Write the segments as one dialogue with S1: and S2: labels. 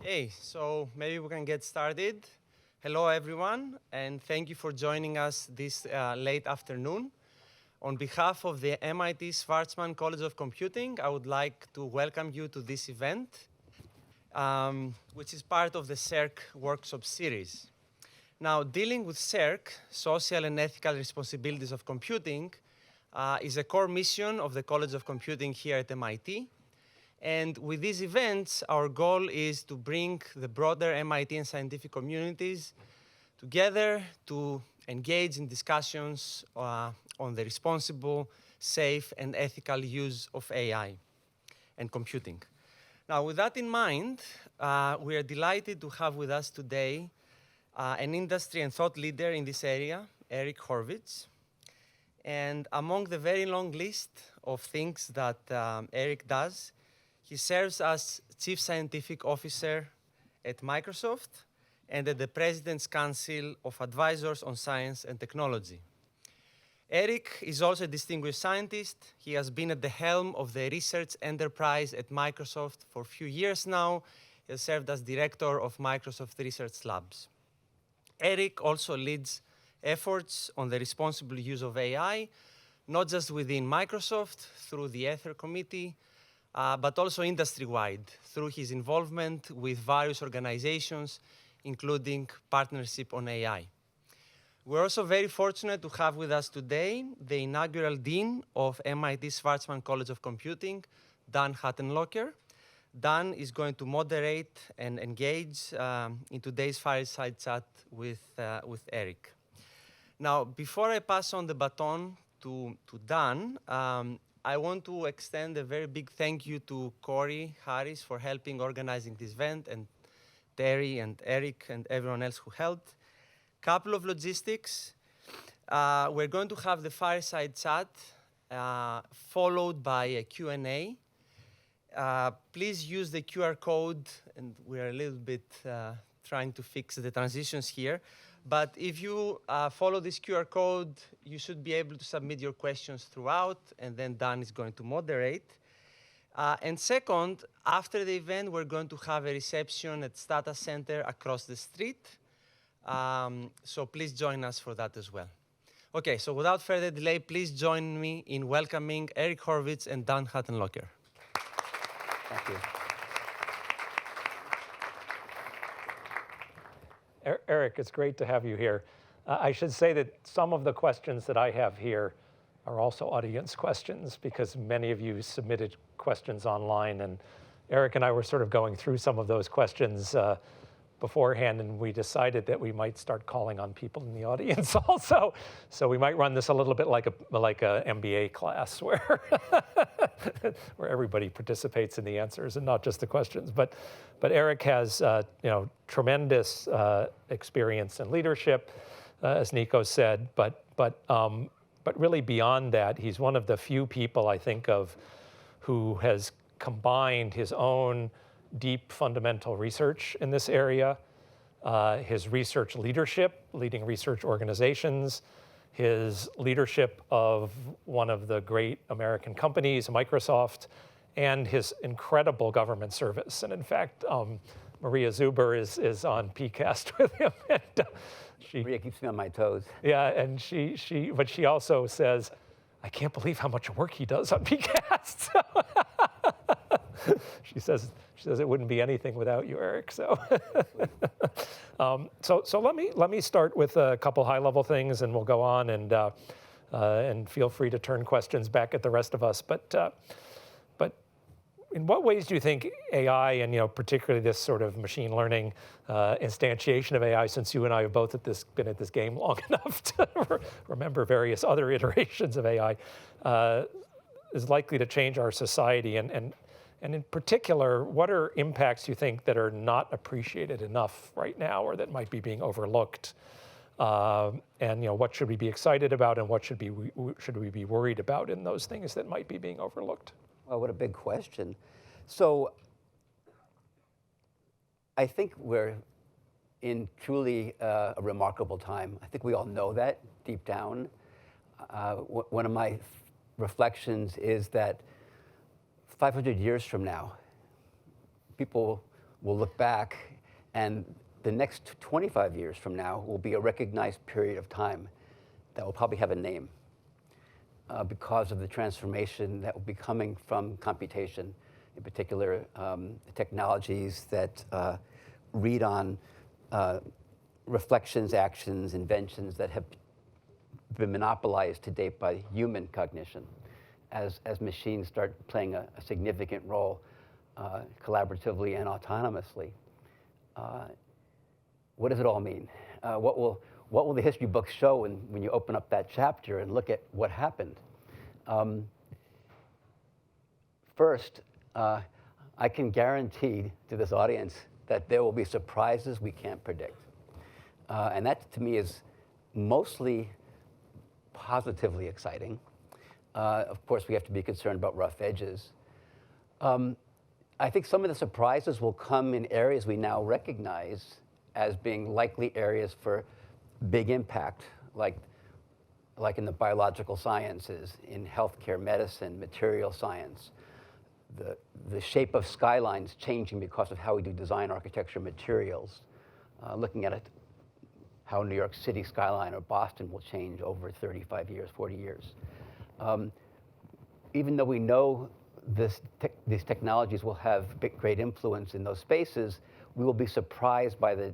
S1: Okay, so maybe we can get started. Hello, everyone, and thank you for joining us this late afternoon. On behalf of the MIT Schwarzman College of Computing, I would like to welcome you to this event, which is part of the SERC Workshop Series. Now, dealing with SERC, social and ethical responsibilities of computing, is a core mission of the College of Computing here at MIT. And with these events, our goal is to bring the broader MIT and scientific communities together to engage in discussions on the responsible, safe, and ethical use of AI and computing. Now, with that in mind, we are delighted to have with us today an industry and thought leader in this area, Eric Horvitz. And among the very long list of things that Eric does, he serves as Chief Scientific Officer at Microsoft and at the President's Council of Advisors on Science and Technology. Eric is also a distinguished scientist. He has been at the helm of the research enterprise at Microsoft for a few years now. He has served as director of Microsoft Research Labs. Eric also leads efforts on the responsible use of AI, not just within Microsoft through the Ether Committee, but also industry-wide through his involvement with various organizations, including Partnership on AI. We're also very fortunate to have with us today the inaugural Dean of MIT Schwarzman College of Computing, Dan Huttenlocher. Dan is going to moderate and engage in today's fireside chat with Eric. Now, before I pass on the baton to Dan, I want to extend a very big thank you to Corey Harris for helping organizing this event, and Terry and Eric and everyone else who helped. Couple of logistics. We're going to have the fireside chat followed by a Q&A. Please use the QR code, and we're a little bit trying to fix the transitions here. But if you follow this QR code, you should be able to submit your questions throughout, and then Dan is going to moderate. And second, after the event, we're going to have a reception at Stata Center across the street. So please join us for that as well. Okay, so without further delay, please join me in welcoming Eric Horvitz and Dan Huttenlocher.
S2: Thank you. Eric, it's great to have you here. I should say that some of the questions that I have here are also audience questions because many of you submitted questions online, and Eric and I were sort of going through some of those questions beforehand, and we decided that we might start calling on people in the audience also. So we might run this a little bit like a MBA class where where everybody participates in the answers and not just the questions. But Eric has tremendous experience in leadership, as Nico said. But really beyond that, he's one of the few people I think of who has combined his own deep fundamental research in this area, his research leadership, leading research organizations, his leadership of one of the great American companies, Microsoft, and his incredible government service. And in fact, Maria Zuber is on PCAST with him. And,
S3: Maria keeps me on my toes.
S2: Yeah, and but she also says, I can't believe how much work he does on PCAST. She says it wouldn't be anything without you, Eric. So, so let me start with a couple high-level things, and we'll go on, and feel free to turn questions back at the rest of us. But in what ways do you think AI, and particularly this sort of machine learning instantiation of AI, since you and I have both been at this game long enough to remember various other iterations of AI, is likely to change our society? And in particular, what are impacts you think that are not appreciated enough right now, or that might be being overlooked? And what should we be excited about, and what should we be worried about in those things that might be being overlooked?
S3: Well, what a big question. So I think we're in truly a remarkable time. I think we all know that deep down. One of my reflections is that 500 years from now, people we'll look back, and the next 25 years from now will be a recognized period of time that will probably have a name because of the transformation that will be coming from computation, in particular technologies that read on reflections, actions, inventions that have been monopolized to date by human cognition. As machines start playing a significant role collaboratively and autonomously. What does it all mean? What will the history books show when you open up that chapter and look at what happened? First, I can guarantee to this audience that there will be surprises we can't predict. And that, to me, is mostly positively exciting. Of course, we have to be concerned about rough edges. I think some of the surprises will come in areas we now recognize as being likely areas for big impact, like in the biological sciences, in healthcare, medicine, material science. The shape of skylines changing because of how we do design, architecture, materials. Looking at it, how New York City skyline or Boston will change over 35 years, 40 years. Even though we know these technologies will have great influence in those spaces, we will be surprised by the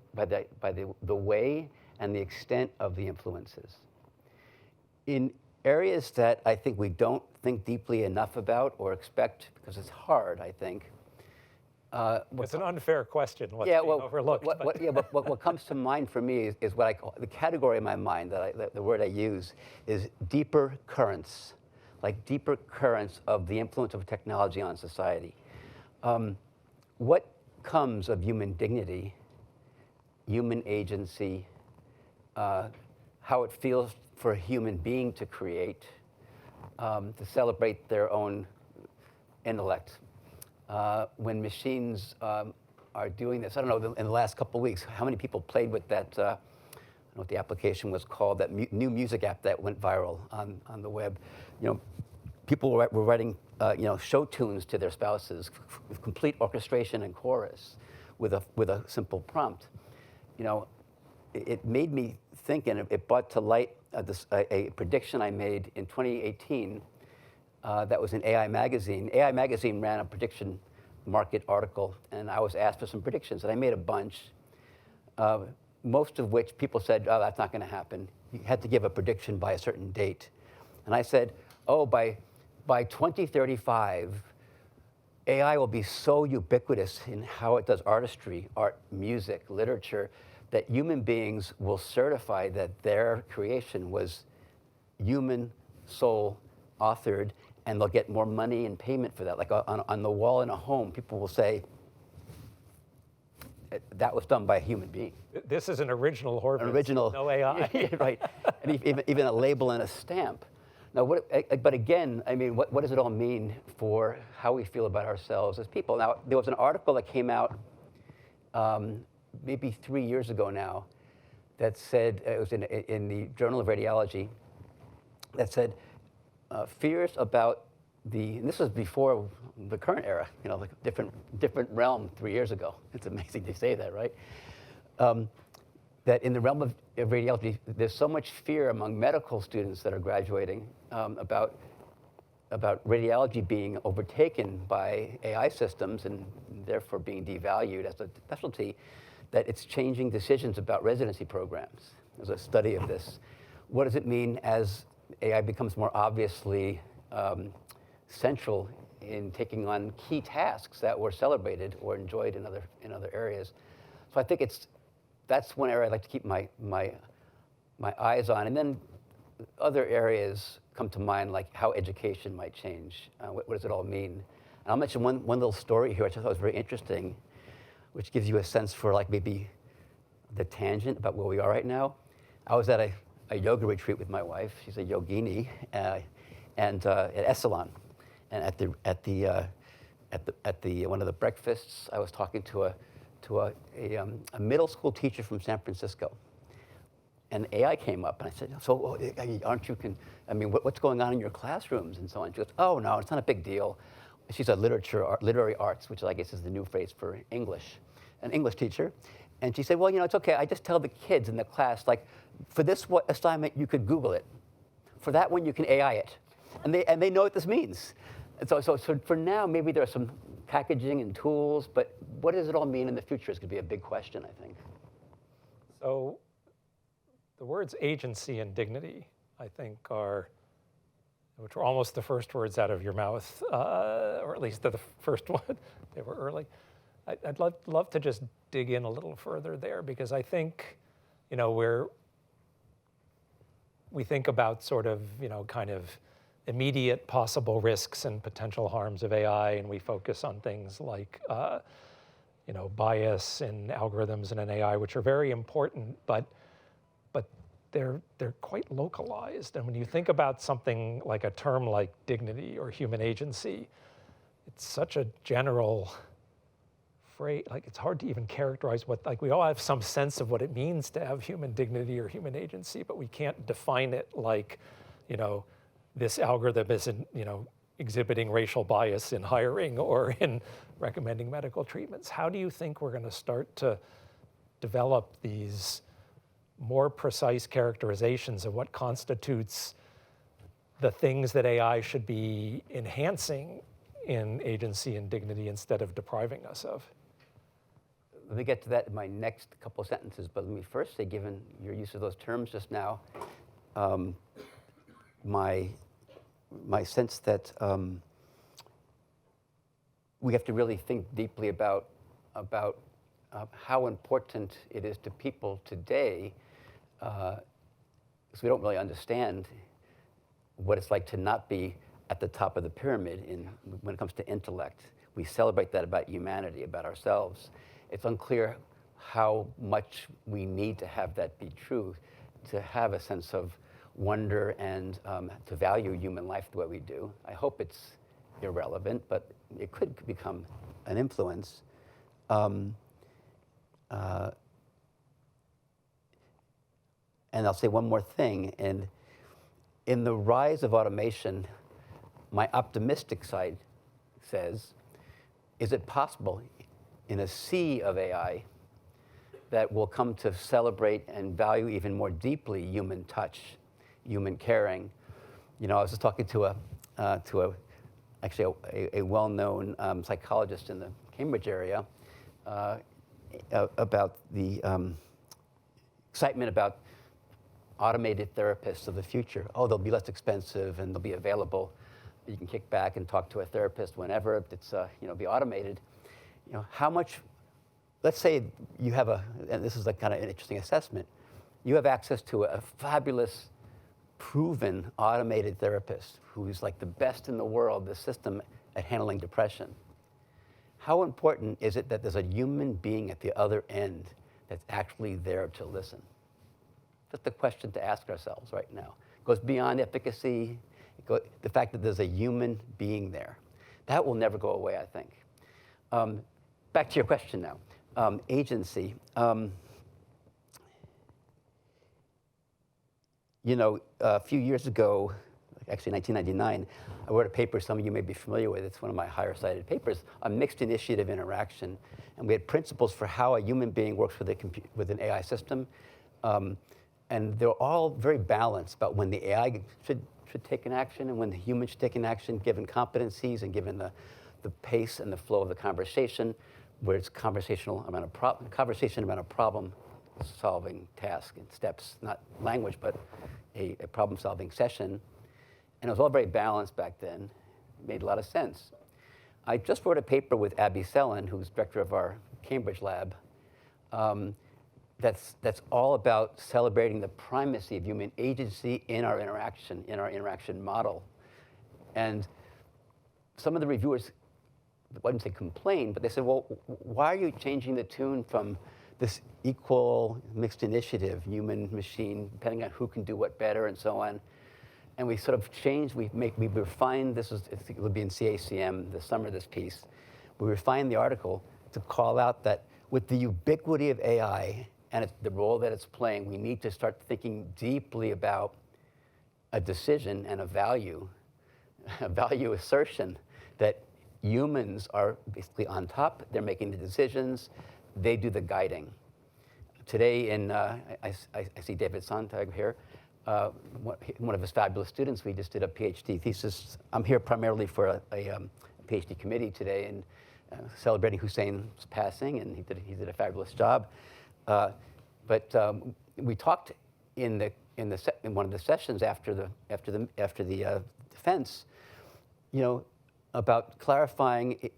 S3: way and the extent of the influences. In areas that I think we don't think deeply enough about or expect, because it's hard, I think.
S2: It's an unfair question. What's being overlooked?
S3: What comes to mind for me is what I call the category in my mind, the word I use, is deeper currents, like deeper currents of the influence of technology on society. What comes of human dignity, human agency, how it feels for a human being to create, to celebrate their own intellect. When machines are doing this, I don't know, in the last couple of weeks, how many people played with that, I don't know what the application was called, that new music app that went viral on the web. People were writing show tunes to their spouses, with complete orchestration and chorus, with a simple prompt. It made me think, and it brought to light a prediction I made in 2018 that was in AI Magazine. AI Magazine ran a prediction market article, and I was asked for some predictions, and I made a bunch, most of which people said, oh, that's not going to happen. You had to give a prediction by a certain date. And I said, oh, by 2035, AI will be so ubiquitous in how it does artistry, art, music, literature, that human beings will certify that their creation was human soul authored, and they'll get more money and payment for that. Like on the wall in a home, people will say, that was done by a human being.
S2: This is an original Horvitz.
S3: An original.
S2: No AI.
S3: Right. And even a label and a stamp. Now, but again, I mean, what does it all mean for how we feel about ourselves as people? Now, there was an article that came out maybe 3 years ago now that said, it was in the Journal of Radiology, that said, fears about and this was before the current era, like a different realm 3 years ago. It's amazing to say that, right? That in the realm of radiology, there's so much fear among medical students that are graduating about radiology being overtaken by AI systems and therefore being devalued as a specialty, that it's changing decisions about residency programs. There's a study of this. What does it mean as AI becomes more obviously central in taking on key tasks that were celebrated or enjoyed in other areas? So I think that's one area I'd like to keep my eyes on. And then other areas come to mind, like how education might change. What does it all mean? And I'll mention one little story here, which I thought was very interesting, which gives you a sense for like maybe the tangent about where we are right now. I was at a yoga retreat with my wife. She's a yogini, and at Esalen, and at one of the breakfasts, I was talking to a middle school teacher from San Francisco, and AI came up, and I said, so aren't you? What's going on in your classrooms and so on? She goes, oh no, it's not a big deal. She's a literary arts, which I guess is the new phrase for English. an English teacher, and she said, well, it's okay. I just tell the kids in the class, like, for this assignment, you could Google it. For that one, you can AI it. And they know what this means. And so for now, maybe there are some packaging and tools, but what does it all mean in the future is going to be a big question, I think.
S2: So the words agency and dignity, I think, which were almost the first words out of your mouth, or at least the first one. They were early. I'd love to just dig in a little further there, because I think, we think about sort of, kind of immediate possible risks and potential harms of AI, and we focus on things like, bias in algorithms and in AI, which are very important, but they're quite localized. And when you think about something like a term like dignity or human agency, it's such a general phrase, like it's hard to even characterize we all have some sense of what it means to have human dignity or human agency, but we can't define it like, this algorithm isn't, exhibiting racial bias in hiring or in recommending medical treatments. How do you think we're going to start to develop these more precise characterizations of what constitutes the things that AI should be enhancing in agency and dignity instead of depriving us of?
S3: Let me get to that in my next couple of sentences, but let me first say, given your use of those terms just now, my sense that we have to really think deeply about how important it is to people today, because we don't really understand what it's like to not be at the top of the pyramid when it comes to intellect. We celebrate that about humanity, about ourselves. It's unclear how much we need to have that be true, to have a sense of wonder and to value human life the way we do. I hope it's irrelevant, but it could become an influence. And I'll say one more thing. And in the rise of automation, my optimistic side says, is it possible in a sea of AI that will come to celebrate and value even more deeply human touch, human caring? I was just talking to a well-known psychologist in the Cambridge area about the excitement about automated therapists of the future. Oh, they'll be less expensive and they'll be available. You can kick back and talk to a therapist whenever it's be automated. How much? Let's say you have and this is like kind of an interesting assessment. You have access to a fabulous, proven automated therapist who's like the best in the world, the system at handling depression. How important is it that there's a human being at the other end that's actually there to listen? That's the question to ask ourselves right now. It goes beyond efficacy. The fact that there's a human being there. That will never go away, I think. Back to your question now. Agency. A few years ago, actually 1999, I wrote a paper some of you may be familiar with. It's one of my higher cited papers on mixed initiative interaction. And we had principles for how a human being works with an AI system. And they're all very balanced about when the AI should take an action and when the human should take an action, given competencies and given the pace and the flow of the conversation, where it's conversation around a problem-solving task and steps, not language, but a problem-solving session. And it was all very balanced back then. It made a lot of sense. I just wrote a paper with Abby Sellen, who's director of our Cambridge lab, that's all about celebrating the primacy of human agency in our interaction model. And some of the reviewers, I wouldn't say complain, but they said, well, why are you changing the tune from this equal mixed initiative, human machine, depending on who can do what better and so on? And we sort of changed, we refined, it will be in CACM this summer, this piece. We refined the article to call out that with the ubiquity of AI and the role that it's playing, we need to start thinking deeply about a decision and a value assertion that humans are basically on top. They're making the decisions. they do the guiding. Today, I see David Sontag here, one of his fabulous students. We just did a PhD thesis. I'm here primarily for a PhD committee today, and celebrating Hussein's passing, and he did a fabulous job. But we talked in one of the sessions after the defense, about clarifying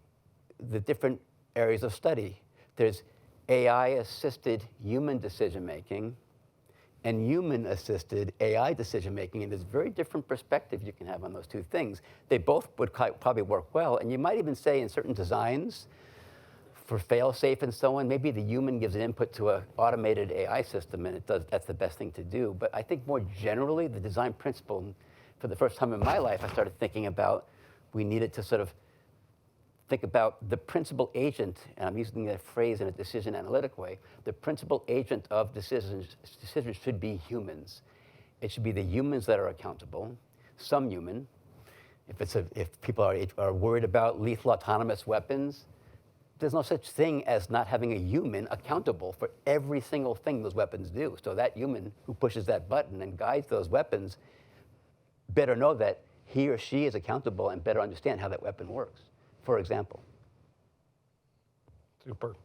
S3: the different areas of study. There's AI-assisted human decision-making and human-assisted AI decision-making, and there's very different perspective you can have on those two things. They both would probably work well, and you might even say in certain designs, for fail-safe and so on, maybe the human gives an input to an automated AI system, and that's the best thing to do. But I think more generally, the design principle, for the first time in my life, I started thinking about we needed to sort of think about the principal agent, and I'm using that phrase in a decision analytic way, the principal agent of decisions should be humans. It should be the humans that are accountable, some human. If people are worried about lethal autonomous weapons, there's no such thing as not having a human accountable for every single thing those weapons do. So that human who pushes that button and guides those weapons better know that he or she is accountable and better understand how that weapon works, for example.
S2: Super.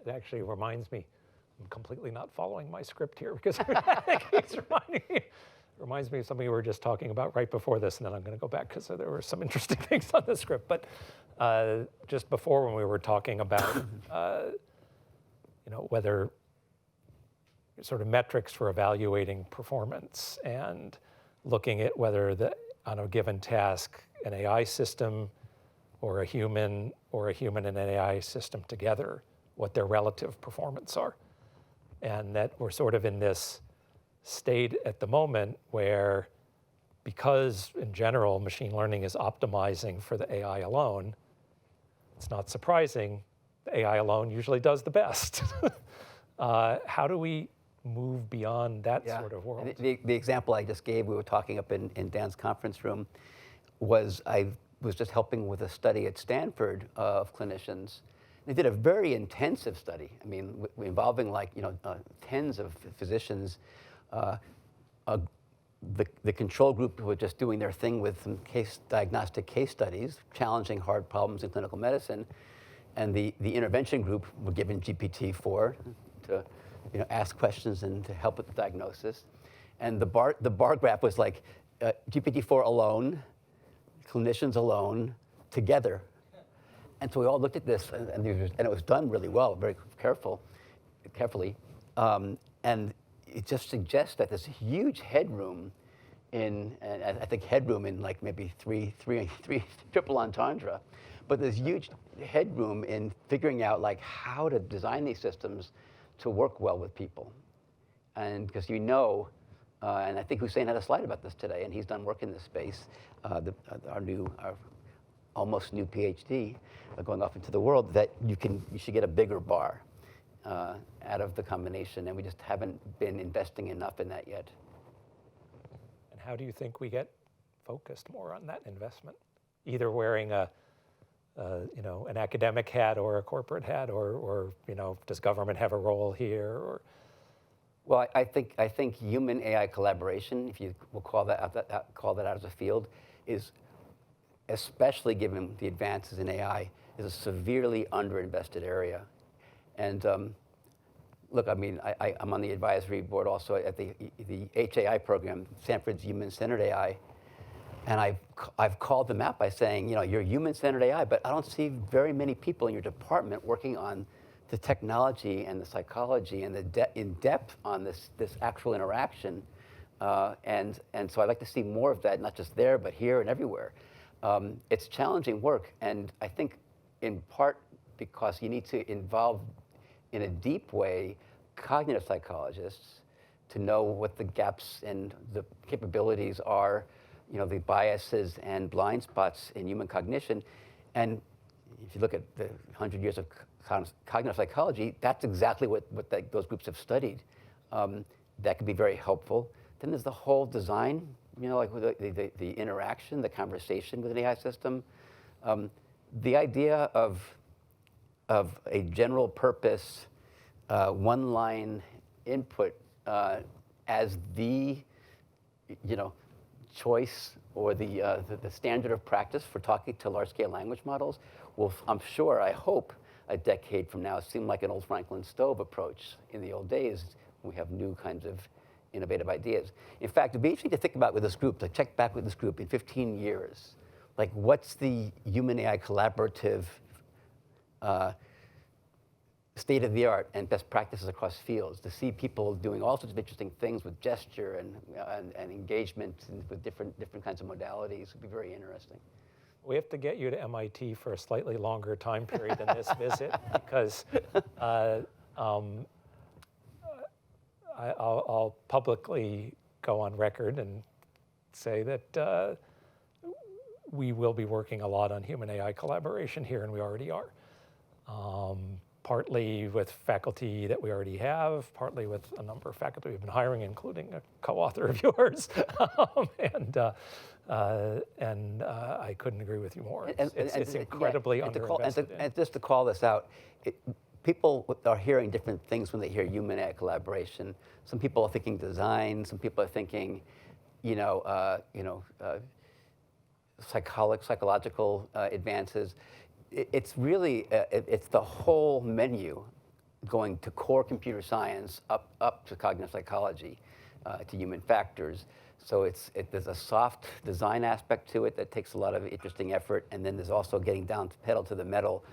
S2: It actually reminds me, I'm completely not following my script here because it keeps reminds me of something we were just talking about right before this, and then I'm going to go back because there were some interesting things on the script. But just before, when we were talking about whether sort of metrics for evaluating performance and looking at whether on a given task, an AI system or a human and an AI system together, what their relative performance are. And that we're sort of in this state at the moment where, because in general machine learning is optimizing for the AI alone, it's not surprising the AI alone usually does the best. How do we move beyond that sort of world?
S3: The example I just gave, we were talking up in Dan's conference room, was I was just helping with a study at Stanford of clinicians. They did a very intensive study, involving tens of physicians. The control group were just doing their thing with some diagnostic case studies, challenging hard problems in clinical medicine. And the intervention group were given GPT-4 to ask questions and to help with the diagnosis. And the bar graph was like GPT-4 alone, clinicians alone, together. And so we all looked at this, and it was done really well, very carefully. And it just suggests that there's huge headroom in like maybe three triple entendre, but there's huge headroom in figuring out like how to design these systems to work well with people. And because and I think Hussein had a slide about this today, and he's done work in this space, our almost new PhD going off into the world, that you should get a bigger bar out of the combination, and we just haven't been investing enough in that yet.
S2: And how do you think we get focused more on that investment? Either wearing an academic hat or a corporate hat, or does government have a role here? Or
S3: well, I think human AI collaboration, if you will call that out as a field, is, especially given the advances in AI, is a severely underinvested area. And look, I'm on the advisory board also at the HAI program, Stanford's Human-Centered AI, and I've called them out by saying, you're human-centered AI, but I don't see very many people in your department working on the technology and the psychology and in depth on this actual interaction. And so I'd like to see more of that, not just there, but here and everywhere. It's challenging work, and I think in part because you need to involve in a deep way cognitive psychologists to know what the gaps and the capabilities are, the biases and blind spots in human cognition. And if you look at the 100 years of cognitive psychology, that's exactly what those groups have studied. That could be very helpful. Then there's the whole design, like the interaction, the conversation with an AI system. The idea of a general purpose one-line input as the choice or the standard of practice for talking to large-scale language models will, I'm sure, I hope, a decade from now seem like an old Franklin stove approach. In the old days, we have new kinds of innovative ideas. In fact, it'd be interesting to think about with this group, to check back with this group in 15 years. Like, what's the human AI collaborative state of the art and best practices across fields, to see people doing all sorts of interesting things with gesture and engagement and with different kinds of modalities would be very interesting.
S2: We have to get you to MIT for a slightly longer time period than this visit, because I'll publicly go on record and say that we will be working a lot on human AI collaboration here, and we already are. Partly with faculty that we already have, partly with a number of faculty we've been hiring, including a co-author of yours. And I couldn't agree with you more. It's incredibly underinvested in.
S3: And just to call this out, people are hearing different things when they hear human AI collaboration. Some people are thinking design. Some people are thinking, psychological advances. It's really, it's the whole menu, going to core computer science, up to cognitive psychology, to human factors. So there's a soft design aspect to it that takes a lot of interesting effort, and then there's also getting down to pedal to the metal,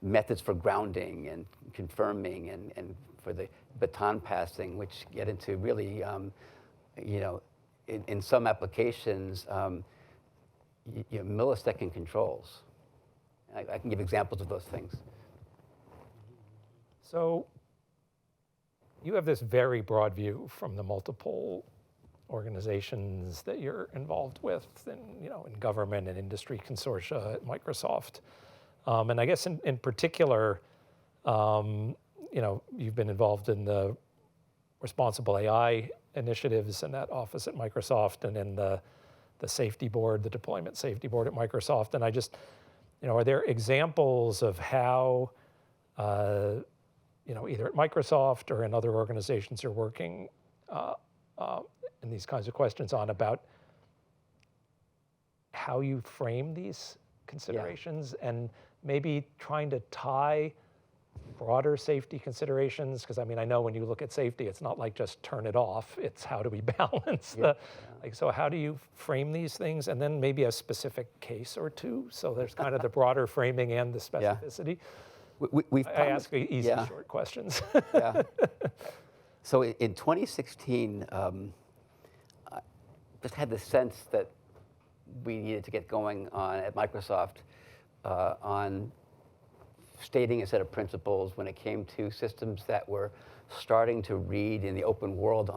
S3: methods for grounding and confirming and for the baton passing, which get into really, in some applications, millisecond controls. I can give examples of those things.
S2: So you have this very broad view from the multiple organizations that you're involved with in government and industry consortia at Microsoft. And I guess in particular, you've been involved in the responsible AI initiatives in that office at Microsoft, and in the safety board, the deployment safety board at Microsoft. And I just, are there examples of how, either at Microsoft or in other organizations you're working in these kinds of questions on, about how you frame these considerations, and maybe trying to tie broader safety considerations? Because I know when you look at safety, it's not like just turn it off. It's how do we balance so how do you frame these things? And then maybe a specific case or two. So there's kind of the broader framing and the specificity. I ask easy, short questions.
S3: So in 2016, I just had the sense that we needed to get going on at Microsoft on stating a set of principles when it came to systems that were starting to read in the open world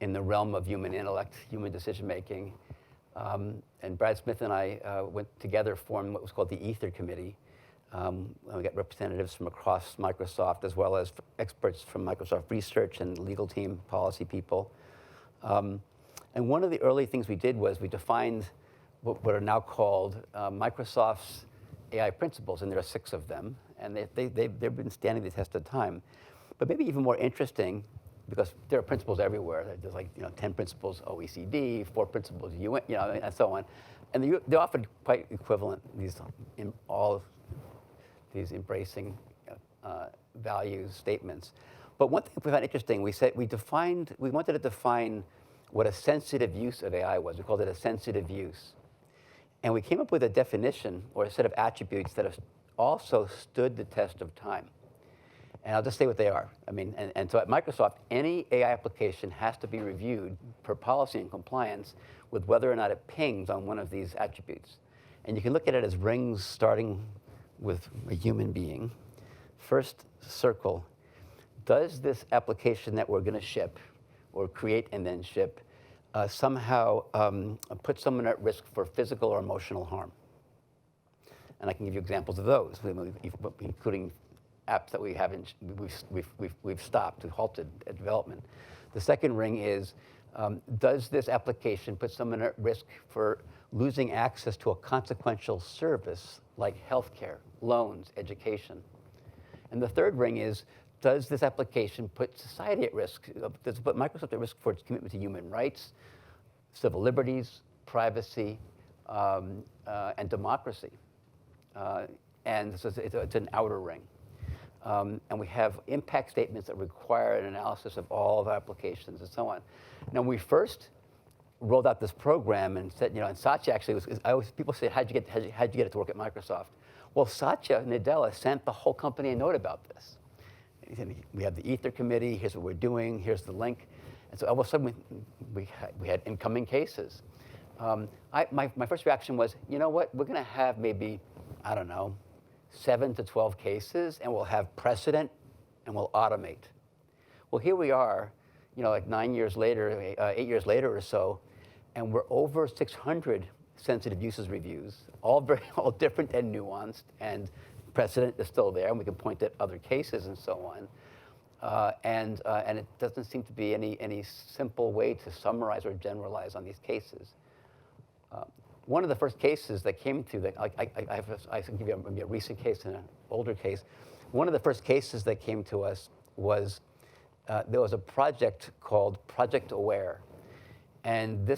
S3: in the realm of human intellect, human decision making. And Brad Smith and I went together, formed what was called the Ether Committee. We got representatives from across Microsoft, as well as experts from Microsoft Research and legal team, policy people. And one of the early things we did was we defined what are now called Microsoft's AI principles, and there are 6 of them, and they've been standing the test of time. But maybe even more interesting, because there are principles everywhere. There's 10 principles OECD, 4 principles UN, and so on. And they're often quite equivalent, all these embracing values statements. But one thing we found interesting, we wanted to define what a sensitive use of AI was. We called it a sensitive use. And we came up with a definition, or a set of attributes that have also stood the test of time. And I'll just say what they are. And so at Microsoft, any AI application has to be reviewed per policy and compliance with whether or not it pings on one of these attributes. And you can look at it as rings starting with a human being. First circle, does this application that we're going to ship, or create and then ship, somehow put someone at risk for physical or emotional harm? And I can give you examples of those, including apps that we've stopped, we've halted at development. The second ring is, does this application put someone at risk for losing access to a consequential service like healthcare, loans, education? And the third ring is, does this application put society at risk? Does it put Microsoft at risk for its commitment to human rights, civil liberties, privacy, and democracy? And so it's an outer ring. And we have impact statements that require an analysis of all of our applications and so on. Now, when we first rolled out this program and said, and Satya actually people say, how'd you get it to work at Microsoft? Well, Satya Nadella sent the whole company a note about this. He said, we have the Ether committee, here's what we're doing, here's the link. And so all of a sudden, we had incoming cases. My first reaction was, you know what, we're going to have maybe, I don't know, 7 to 12 cases, and we'll have precedent, and we'll automate. Well, here we are, like 8 years later or so, and we're over 600 sensitive uses reviews, all different and nuanced, and precedent is still there, and we can point at other cases and so on. And it doesn't seem to be any simple way to summarize or generalize on these cases. One of the first cases that came to that, I can give you a recent case and an older case. One of the first cases that came to us was there was a project called Project Aware, and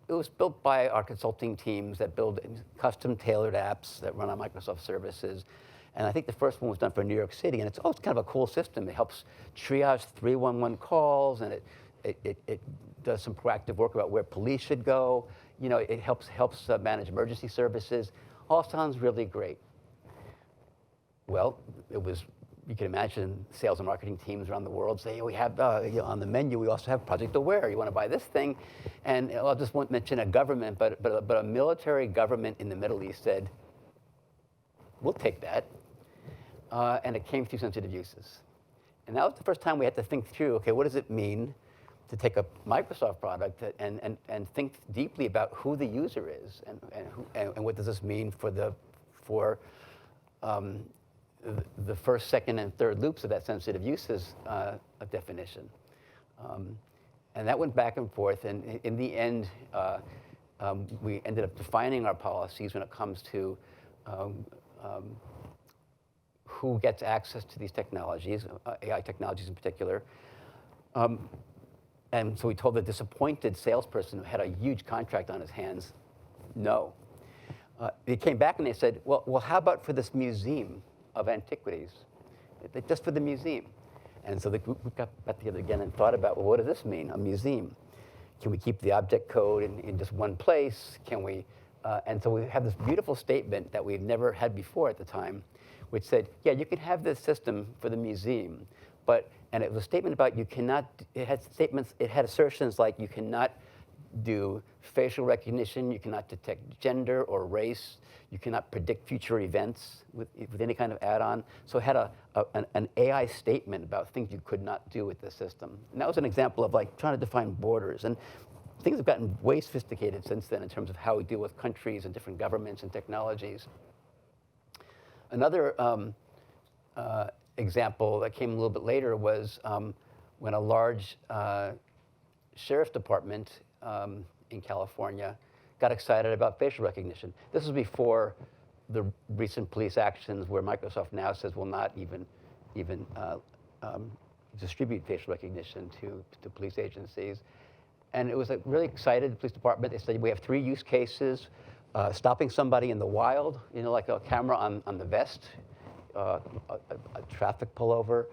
S3: it was built by our consulting teams that build custom tailored apps that run on Microsoft services. And I think the first one was done for New York City, and it's kind of a cool system. It helps triage 311 calls, and it does some proactive work about where police should go. It helps manage emergency services. All sounds really great. Well, you can imagine sales and marketing teams around the world say, we have, on the menu, we also have Project Aware. You want to buy this thing? And I just won't mention a government, but a military government in the Middle East said, we'll take that. And it came through sensitive uses. And that was the first time we had to think through, okay, what does it mean to take a Microsoft product and think deeply about who the user is, and what does this mean for the first, second, and third loops of that sensitive uses definition. And that went back and forth, and in the end, we ended up defining our policies when it comes to who gets access to these technologies, AI technologies in particular. And so we told the disappointed salesperson who had a huge contract on his hands, no. They came back and they said, well, how about for this museum of antiquities? Just for the museum. And so we got together again and thought about, well, what does this mean, a museum? Can we keep the object code in just one place? Can we? And so we have this beautiful statement that we've never had before at the time, which said, yeah, you can have this system for the museum, and it was a statement about you cannot, it had assertions like you cannot do facial recognition, you cannot detect gender or race, you cannot predict future events with any kind of add-on. So it had an AI statement about things you could not do with the system. And that was an example of trying to define borders. And things have gotten way sophisticated since then in terms of how we deal with countries and different governments and technologies. Another example that came a little bit later was when a large sheriff's department in California got excited about facial recognition. This was before the recent police actions where Microsoft now says will not even distribute facial recognition to police agencies. And it was really excited, the police department. They said, we have 3 use cases. Stopping somebody in the wild, like a camera on the vest, a traffic pullover.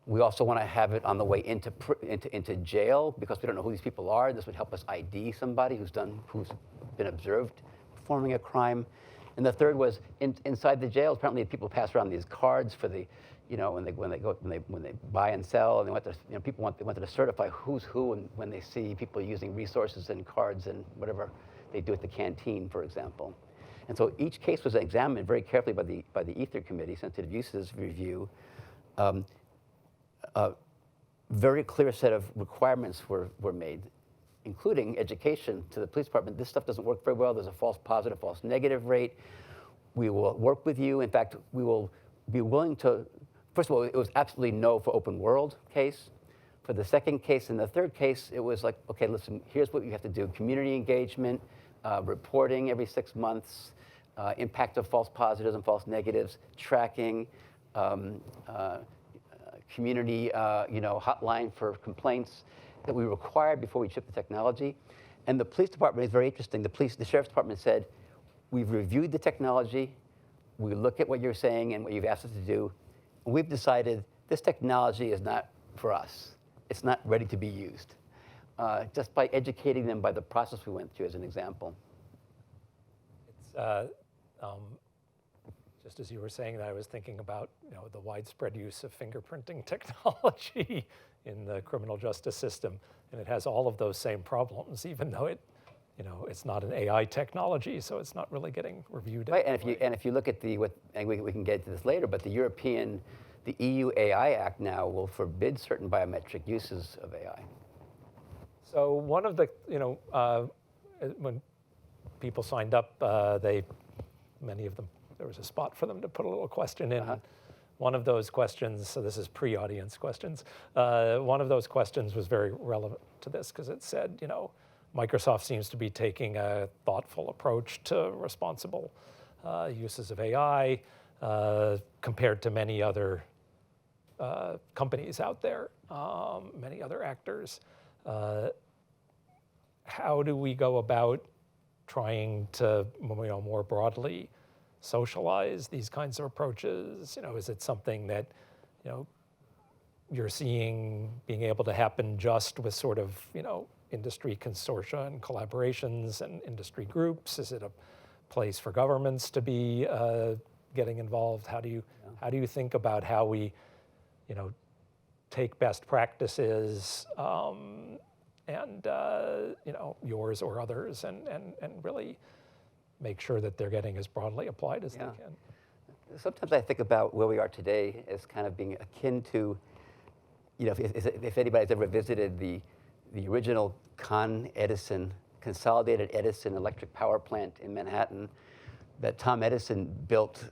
S3: We also want to have it on the way into jail because we don't know who these people are. This would help us ID somebody who's been observed performing a crime. And the third was inside the jail. Apparently, people pass around these cards for the, when they buy and sell, and they want to, people wanted to certify who's who, and when they see people using resources and cards and whatever they do at the canteen, for example. And so each case was examined very carefully by the Ether Committee, Sensitive Uses Review. A very clear set of requirements were made, including education to the police department. This stuff doesn't work very well. There's a false positive, false negative rate. We will work with you. In fact, we will be willing to, first of all, it was absolutely no for open world case. For the second case and the third case, it was like, okay, listen, here's what you have to do. Community engagement, reporting every 6 months, impact of false positives and false negatives, tracking, community hotline for complaints that we required before we shipped the technology. And the police department is very interesting. The sheriff's department said, we've reviewed the technology, we look at what you're saying and what you've asked us to do, and we've decided this technology is not for us. It's not ready to be used. Just by educating them by the process we went through as an example.
S2: It's, just as you were saying that, I was thinking about the widespread use of fingerprinting technology in the criminal justice system, and it has all of those same problems, even though it's not an AI technology, so it's not really getting reviewed.
S3: Right, and if you look at and we can get to this later, but the EU AI Act now will forbid certain biometric uses of AI.
S2: So one of the, when people signed up, many of them, there was a spot for them to put a little question in. One of those questions, so this is pre-audience questions, one of those questions was very relevant to this because it said, Microsoft seems to be taking a thoughtful approach to responsible uses of AI compared to many other companies out there, many other actors. How do we go about trying to more broadly socialize these kinds of approaches? Is it something that you're seeing being able to happen just with sort of industry consortia and collaborations and industry groups? Is it a place for governments to be getting involved? How do you think about how we take best practices and yours or others and really make sure that they're getting as broadly applied as they can?
S3: Sometimes I think about where we are today as kind of being akin to, if anybody's ever visited the original Consolidated Edison electric power plant in Manhattan that Tom Edison built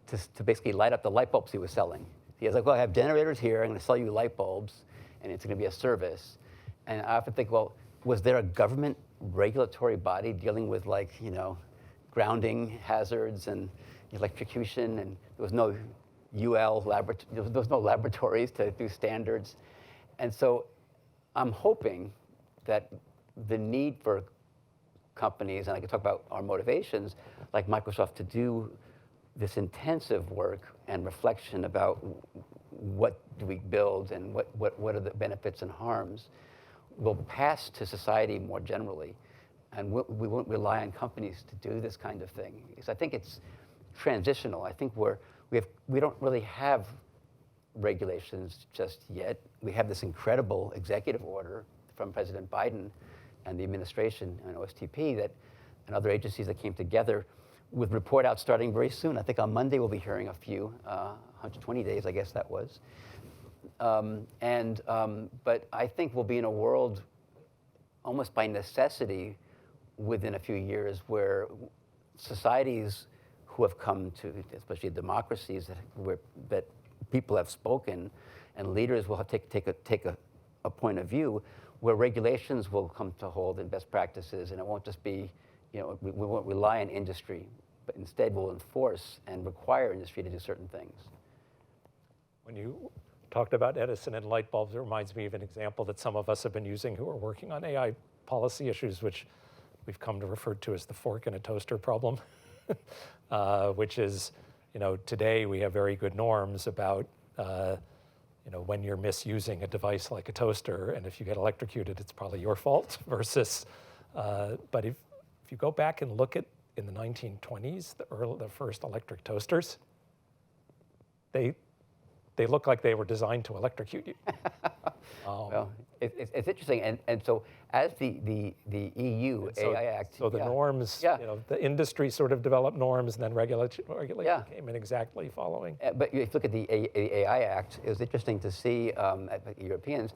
S3: to basically light up the light bulbs he was selling. He was like, well, I have generators here, I'm going to sell you light bulbs, and it's going to be a service. And I often think, well, was there a government regulatory body dealing with grounding hazards and electrocution, and there was no there was no laboratories to do standards. And so I'm hoping that the need for companies, and I can talk about our motivations, like Microsoft, to do this intensive work and reflection about what do we build and what are the benefits and harms, will pass to society more generally. And we won't rely on companies to do this kind of thing. Because I think it's transitional. I think we don't really have regulations just yet. We have this incredible executive order from President Biden and the administration and OSTP and other agencies that came together with report out starting very soon. I think on Monday we'll be hearing a few, 120 days, I guess that was. But I think we'll be in a world almost by necessity within a few years where societies who have come to, especially democracies that people have spoken and leaders will have take a point of view where regulations will come to hold and best practices, and it won't just be, we won't rely on industry, but instead we'll enforce and require industry to do certain things.
S2: When you talked about Edison and light bulbs, it reminds me of an example that some of us have been using who are working on AI policy issues, which we've come to refer to as the fork in a toaster problem, which is, today we have very good norms about, when you're misusing a device like a toaster, and if you get electrocuted, it's probably your fault, versus, but if you go back and look at, in the 1920s, the first electric toasters, they look like they were designed to electrocute you.
S3: Well, it's interesting, and so as the EU AI Act,
S2: so the norms, the industry sort of developed norms, and then regulation came in exactly following.
S3: But if you look at the AI Act, it was interesting to see Europeans,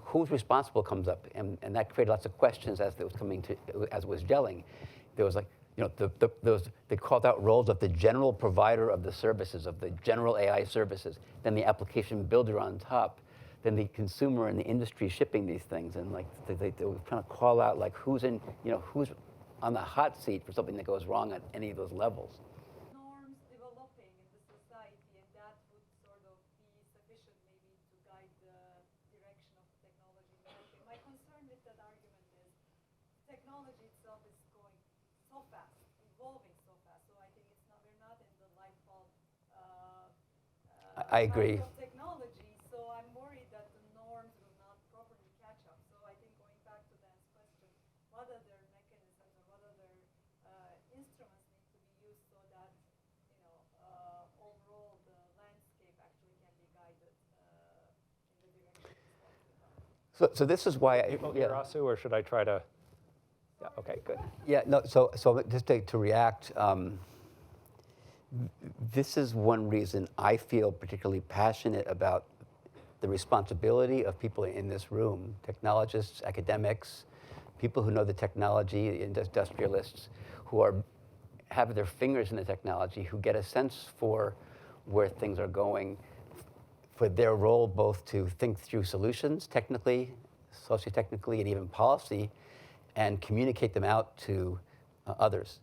S3: who's responsible comes up, and that created lots of questions as it was gelling. There was they called out roles of the general provider of the services, of the general AI services, then the application builder on top, then the consumer and the industry shipping these things, and they were trying to call out who's on the hot seat for something that goes wrong at any of those levels.
S4: Norms developing in the society, and that would sort of be sufficient maybe to
S3: I agree.
S4: Of technology, so I'm worried that the norms will not properly catch up. So I think going back to Dan's question, what other mechanisms or what other instruments need to be used so that overall the landscape actually can be guided in the direction it's talking about.
S3: So this is why
S2: People hear Asu, or should I try to? Yeah. Okay. Good.
S3: Yeah, no, so just to react, this is one reason I feel particularly passionate about the responsibility of people in this room, technologists, academics, people who know the technology, industrialists, who have their fingers in the technology, who get a sense for where things are going, for their role both to think through solutions technically, socio-technically, and even policy, and communicate them out to others.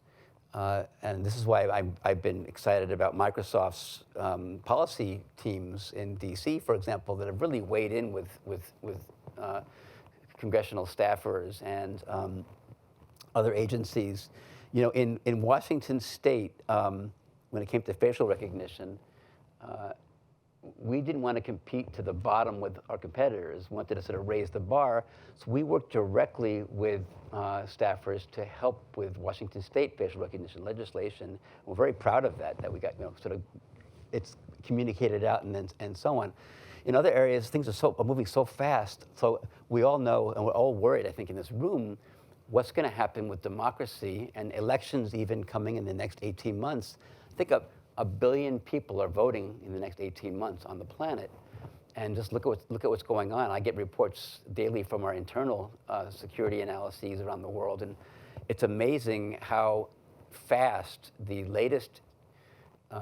S3: And this is why I've been excited about Microsoft's policy teams in DC, for example, that have really weighed in with congressional staffers and other agencies. In Washington State, when it came to facial recognition, we didn't want to compete to the bottom with our competitors. We wanted to sort of raise the bar. So we worked directly with staffers to help with Washington State facial recognition legislation. We're very proud of that we got, sort of, it's communicated out and so on. In other areas, things are moving so fast. So we all know, and we're all worried, I think, in this room, what's going to happen with democracy and elections even coming in the next 18 months. Think of 1 billion people are voting in the next 18 months on the planet. And just look at what's going on. I get reports daily from our internal security analyses around the world. And it's amazing how fast the latest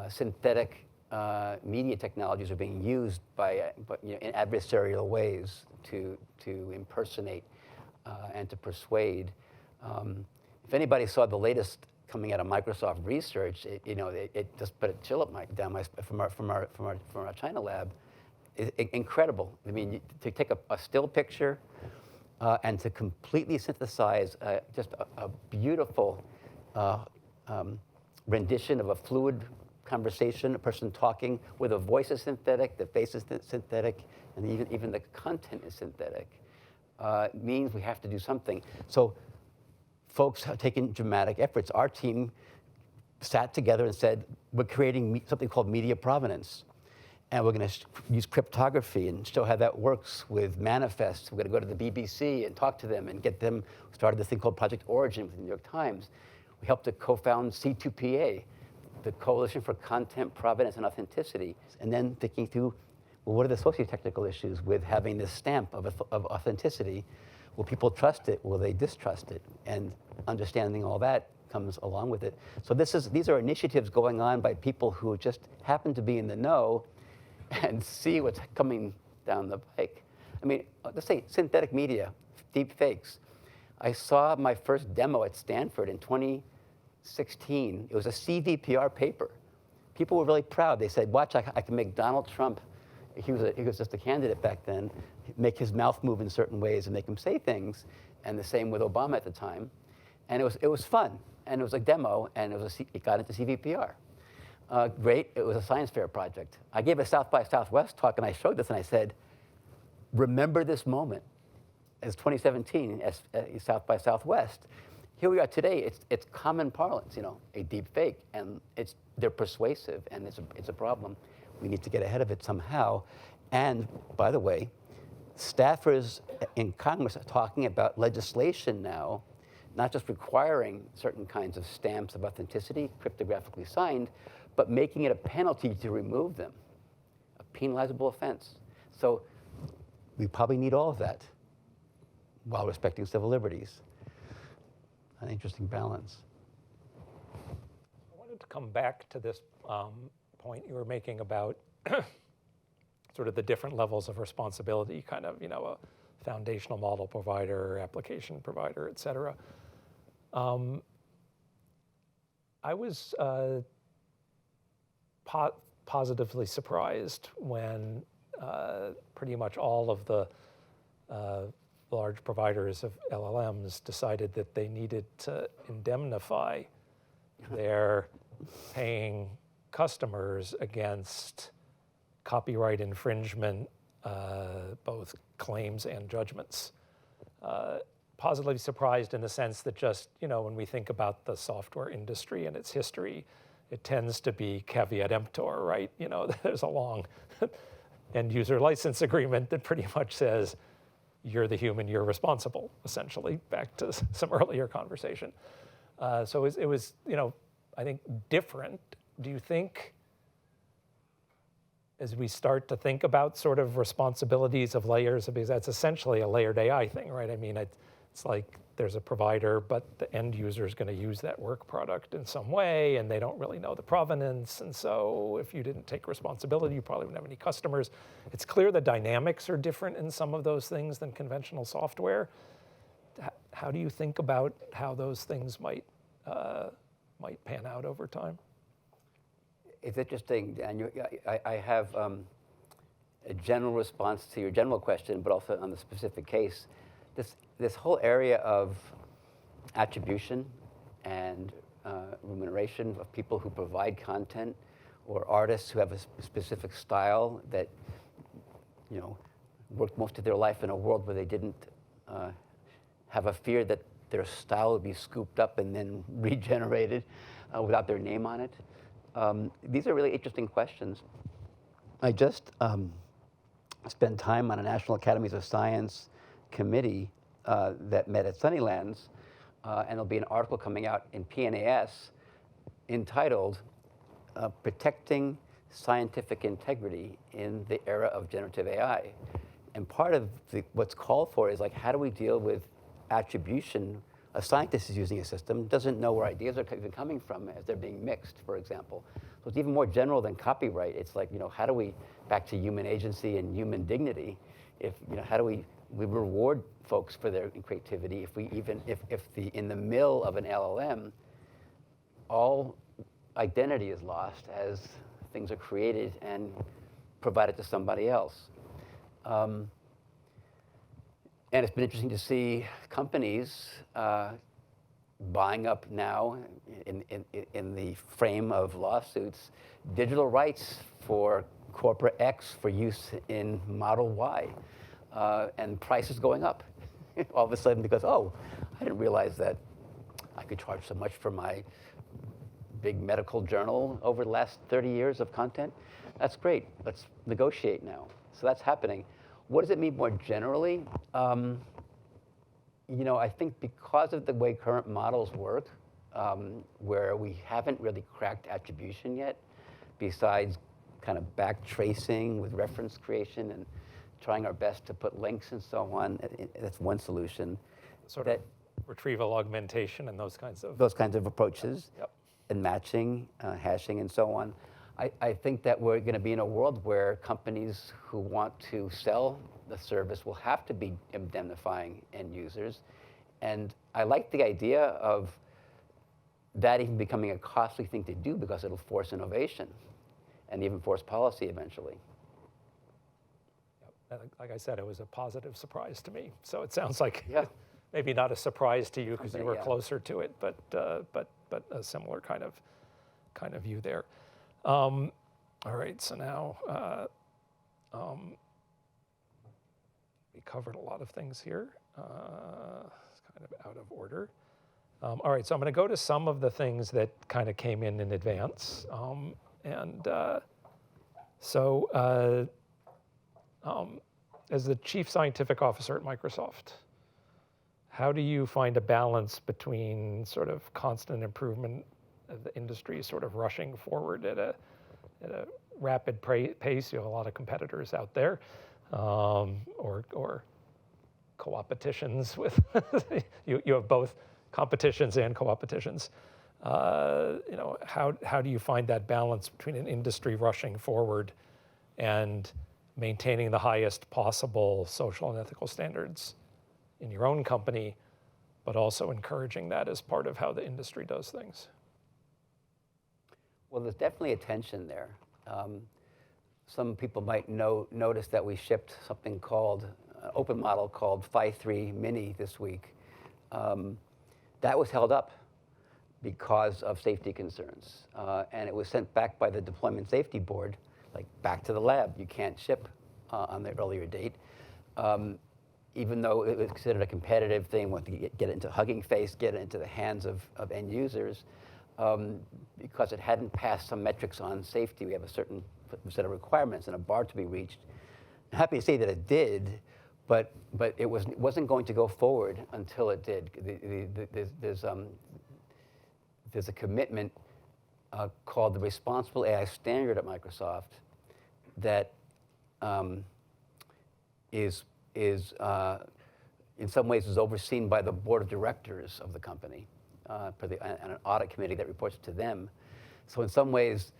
S3: synthetic media technologies are being used in adversarial ways to impersonate and to persuade. If anybody saw the latest coming out of Microsoft research, it just put a chill up from our China lab. Incredible. I mean, to take a still picture and to completely synthesize just a beautiful rendition of a fluid conversation, a person talking where the voice is synthetic, the face is synthetic, and even the content is synthetic, means we have to do something. So folks have taken dramatic efforts. Our team sat together and said, we're creating something called media provenance. And we're going to use cryptography and show how that works with manifests. We're going to go to the BBC and talk to them and get them started this thing called Project Origin with the New York Times. We helped to co-found C2PA, the Coalition for Content, Provenance, and Authenticity. And then thinking through, well, what are the socio-technical issues with having this stamp of authenticity? Will people trust it? Will they distrust it? And understanding all that comes along with it. So these are initiatives going on by people who just happen to be in the know and see what's coming down the pike. I mean, let's say synthetic media, deep fakes. I saw my first demo at Stanford in 2016. It was a CVPR paper. People were really proud. They said, watch, I can make Donald Trump, he was just a candidate back then, make his mouth move in certain ways and make him say things, and the same with Obama at the time. And it was fun, and it was a demo, and it got into CVPR. Great, it was a science fair project. I gave a South by Southwest talk, and I showed this, and I said, remember this moment as 2017 as South by Southwest. Here we are today. It's common parlance, a deep fake, and they're persuasive, and it's a problem. We need to get ahead of it somehow. And by the way, staffers in Congress are talking about legislation now, not just requiring certain kinds of stamps of authenticity, cryptographically signed, but making it a penalty to remove them, a penalizable offense. So we probably need all of that while respecting civil liberties. An interesting balance.
S2: I wanted to come back to this point you were making about sort of the different levels of responsibility, kind of, a foundational model provider, application provider, et cetera. I was positively surprised when pretty much all of the large providers of LLMs decided that they needed to indemnify their paying customers against copyright infringement, both claims and judgments. Positively surprised in the sense that just, when we think about the software industry and its history, it tends to be caveat emptor, right? There's a long end user license agreement that pretty much says, you're the human, you're responsible, essentially, back to some earlier conversation. So it was, I think different. Do you think, as we start to think about sort of responsibilities of layers, because that's essentially a layered AI thing, right? I mean, it's like there's a provider, but the end user is going to use that work product in some way, and they don't really know the provenance. And so if you didn't take responsibility, you probably wouldn't have any customers. It's clear the dynamics are different in some of those things than conventional software. How do you think about how those things might pan out over time?
S3: It's interesting, Dan. I have a general response to your general question, but also on the specific case. This whole area of attribution and remuneration of people who provide content, or artists who have a specific style that worked most of their life in a world where they didn't have a fear that their style would be scooped up and then regenerated without their name on it. These are really interesting questions. I just spent time on a National Academies of Science committee that met at Sunnylands, and there'll be an article coming out in PNAS entitled Protecting Scientific Integrity in the Era of Generative AI. And part of what's called for is how do we deal with attribution? A scientist is using a system, doesn't know where ideas are even coming from as they're being mixed, for example. So it's even more general than copyright. It's how do we, back to human agency and human dignity, how do we reward folks for their creativity if in the mill of an LLM, all identity is lost as things are created and provided to somebody else. And it's been interesting to see companies buying up now, in the frame of lawsuits, digital rights for corporate X for use in Model Y. And prices going up all of a sudden because, I didn't realize that I could charge so much for my big medical journal over the last 30 years of content. That's great. Let's negotiate now. So that's happening. What does it mean more generally? I think because of the way current models work, where we haven't really cracked attribution yet, besides kind of back tracing with reference creation and trying our best to put links and so on. That's one solution.
S2: Sort of retrieval augmentation and those kinds of
S3: approaches. Yep. And matching, hashing, and so on. I think that we're going to be in a world where companies who want to sell the service will have to be indemnifying end users. And I like the idea of that even becoming a costly thing to do because it'll force innovation and even force policy eventually.
S2: Like I said, it was a positive surprise to me. So it sounds like maybe not a surprise to you because you were closer to it, but a similar kind of view there. All right, so now we covered a lot of things here. It's kind of out of order. All right, so I'm going to go to some of the things that kind of came in advance. As the Chief Scientific Officer at Microsoft, how do you find a balance between sort of constant improvement of the industry sort of rushing forward at a rapid pace? You have a lot of competitors out there, or co-opetitions with, you have both competitions and co-opetitions. How do you find that balance between an industry rushing forward and maintaining the highest possible social and ethical standards in your own company, but also encouraging that as part of how the industry does things?
S3: Well, there's definitely a tension there. Some people might notice that we shipped something called, open model called Phi 3 Mini this week. That was held up because of safety concerns. And it was sent back by the Deployment Safety Board like back to the lab. You can't ship on the earlier date. Even though it was considered a competitive thing, want to get it into Hugging Face, get it into the hands of end users, because it hadn't passed some metrics on safety. We have a certain set of requirements and a bar to be reached. I'm happy to say that it did, but it wasn't going to go forward until it did. There's a commitment called the Responsible AI Standard at Microsoft that is in some ways is overseen by the board of directors of the company, and an audit committee that reports to them. So in some ways,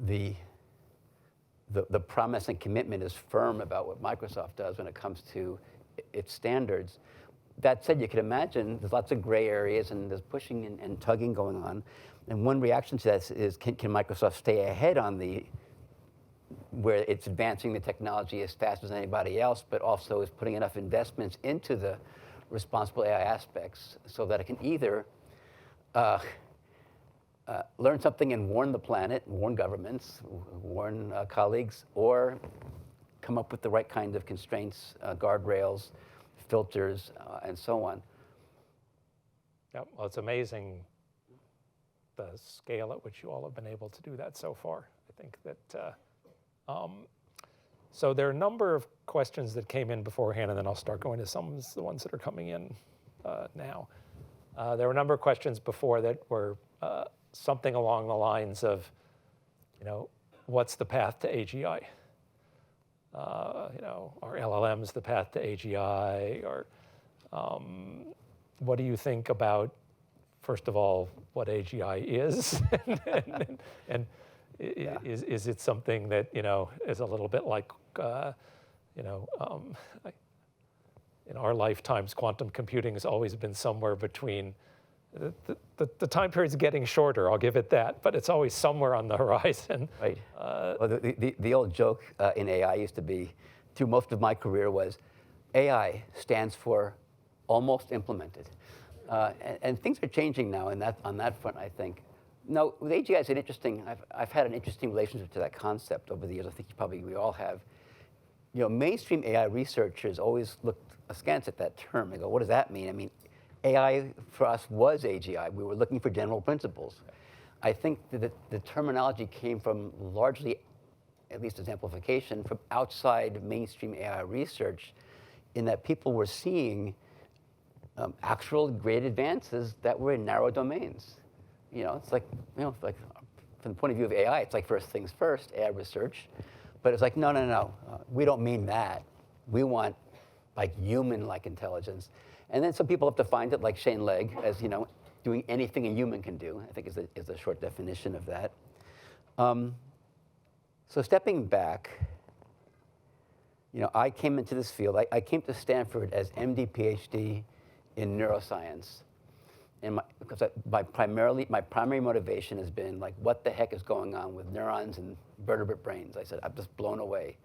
S3: the promise and commitment is firm about what Microsoft does when it comes to its standards. That said, you can imagine there's lots of gray areas and there's pushing and tugging going on. And one reaction to that is, can Microsoft stay ahead on where it's advancing the technology as fast as anybody else, but also is putting enough investments into the responsible AI aspects so that it can either learn something and warn the planet, warn governments, warn colleagues, or come up with the right kind of constraints, guardrails, filters, and so on.
S2: Yeah, well, it's amazing the scale at which you all have been able to do that so far. I think that, so there are a number of questions that came in beforehand, and then I'll start going to some of the ones that are coming in now. There were a number of questions before that were something along the lines of, what's the path to AGI? Are LLMs the path to AGI? Or what do you think about, first of all, what AGI is? and is it something that, is a little bit like, in our lifetimes, quantum computing has always been somewhere between, the time period's getting shorter, I'll give it that, but it's always somewhere on the horizon.
S3: Right. Well, the old joke in AI used to be, through most of my career, was AI stands for almost implemented. And things are changing now on that front, I think. No, with AGI, it's an interesting, I've had an interesting relationship to that concept over the years. I think we all have. Mainstream AI researchers always looked askance at that term. They go, what does that mean? I mean, AI for us was AGI. We were looking for general principles. I think that the terminology came from largely, at least as amplification, from outside mainstream AI research, in that people were seeing actual great advances that were in narrow domains. It's like, from the point of view of AI, it's like first things first, AI research. But it's like, no, we don't mean that. We want like human-like intelligence. And then some people have defined it, like Shane Legg, as doing anything a human can do, I think is a short definition of that. So stepping back, I came into this field. I came to Stanford as MD, PhD in neuroscience. And because my primary motivation has been like, what the heck is going on with neurons and vertebrate brains? I said, I'm just blown away.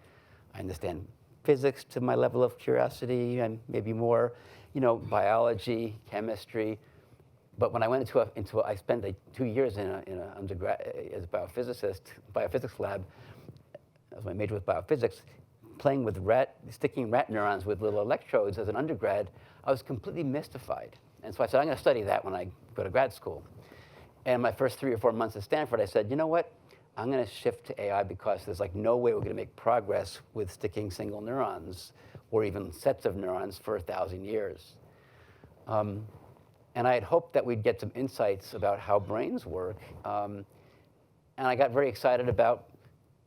S3: I understand physics to my level of curiosity and maybe more, biology, chemistry. But when I went I spent 2 years in an undergrad as a biophysics lab, as my major was biophysics, playing with sticking rat neurons with little electrodes as an undergrad. I was completely mystified. And so I said, I'm going to study that when I go to grad school. And my first 3 or 4 months at Stanford, I said, you know what? I'm going to shift to AI because there's like no way we're going to make progress with sticking single neurons or even sets of neurons for 1,000 years. And I had hoped that we'd get some insights about how brains work. And I got very excited about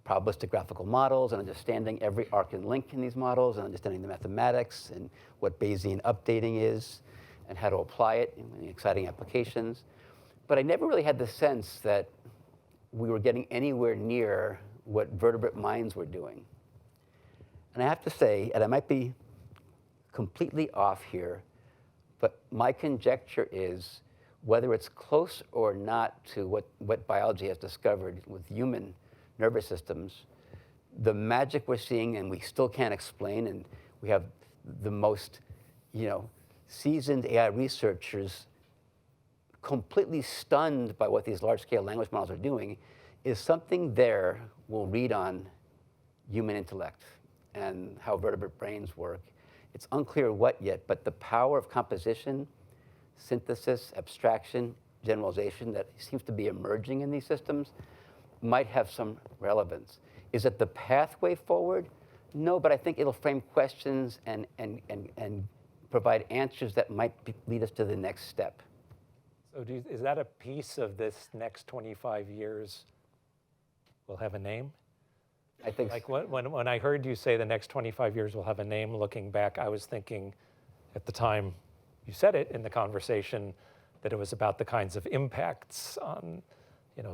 S3: probabilistic graphical models and understanding every arc and link in these models and understanding the mathematics and what Bayesian updating is and how to apply it in exciting applications. But I never really had the sense that we were getting anywhere near what vertebrate minds were doing. And I have to say, and I might be completely off here, but my conjecture is whether it's close or not to what biology has discovered with human nervous systems, the magic we're seeing and we still can't explain, and we have the most seasoned AI researchers completely stunned by what these large-scale language models are doing, is something there will read on human intellect and how vertebrate brains work. It's unclear what yet, but the power of composition, synthesis, abstraction, generalization that seems to be emerging in these systems might have some relevance. Is it the pathway forward? No, but I think it'll frame questions and provide answers that might lead us to the next step.
S2: So is that a piece of this next 25 years will have a name?
S3: I think
S2: like when I heard you say the next 25 years will have a name, looking back, I was thinking at the time you said it in the conversation that it was about the kinds of impacts on,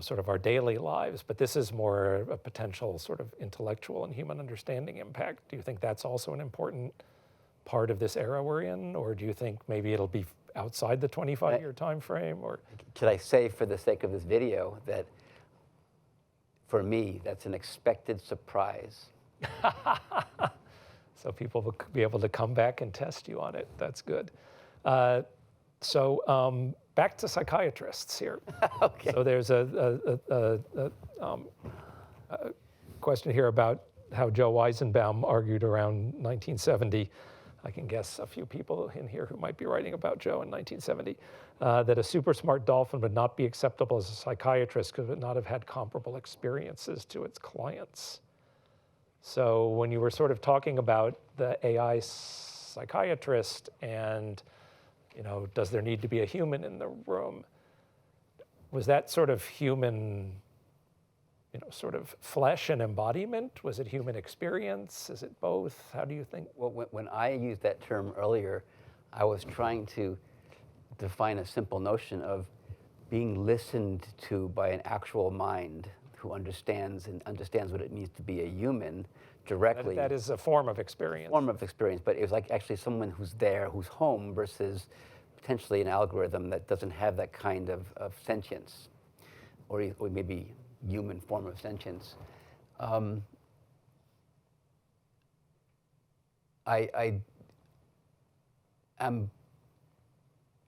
S2: sort of our daily lives, but this is more a potential sort of intellectual and human understanding impact. Do you think that's also an important part of this era we're in, or do you think maybe it'll be outside the 25-year time frame? Or
S3: should I say, for the sake of this video, that for me, that's an expected surprise.
S2: So people will be able to come back and test you on it. That's good. So back to psychiatrists here.
S3: Okay.
S2: So there's a question here about how Joe Weizenbaum argued around 1970. I can guess a few people in here who might be writing about Joe in 1970, that a super smart dolphin would not be acceptable as a psychiatrist because it would not have had comparable experiences to its clients. So when you were sort of talking about the AI psychiatrist and, does there need to be a human in the room? Was that sort of human, sort of flesh and embodiment? Was it human experience? Is it both? How do you think?
S3: Well, when I used that term earlier, I was trying to define a simple notion of being listened to by an actual mind who understands what it means to be a human directly.
S2: That is a form of experience.
S3: Form of experience, but it was like actually someone who's there, who's home, versus potentially an algorithm that doesn't have that kind of sentience, or maybe human form of sentience. I am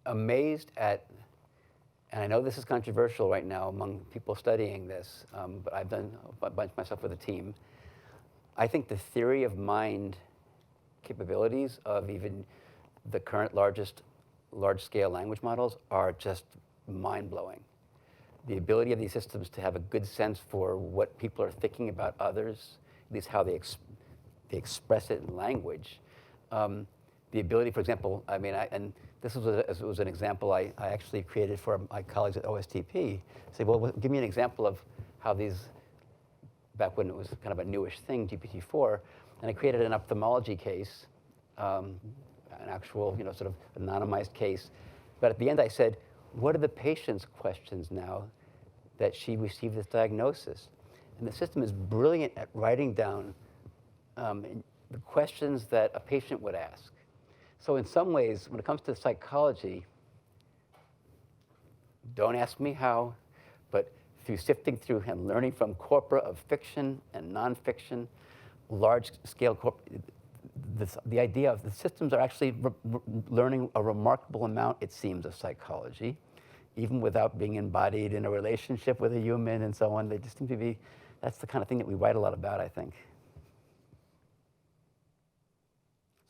S3: amazed at, and I know this is controversial right now among people studying this, but I've done a bunch myself with a team. I think the theory of mind capabilities of even the current large-scale language models are just mind-blowing. The ability of these systems to have a good sense for what people are thinking about others, at least how they express it in language. The ability, for example, and this was an example I actually created for my colleagues at OSTP. Say, well, give me an example of how these, back when it was kind of a newish thing, GPT-4, and I created an ophthalmology case, an actual, sort of anonymized case. But at the end I said, what are the patient's questions now that she received this diagnosis? And the system is brilliant at writing down the questions that a patient would ask. So in some ways, when it comes to psychology, don't ask me how, but through sifting through and learning from corpora of fiction and nonfiction, large-scale the idea of the systems are actually learning a remarkable amount, it seems, of psychology, even without being embodied in a relationship with a human and so on. They just seem to be, that's the kind of thing that we write a lot about, I think.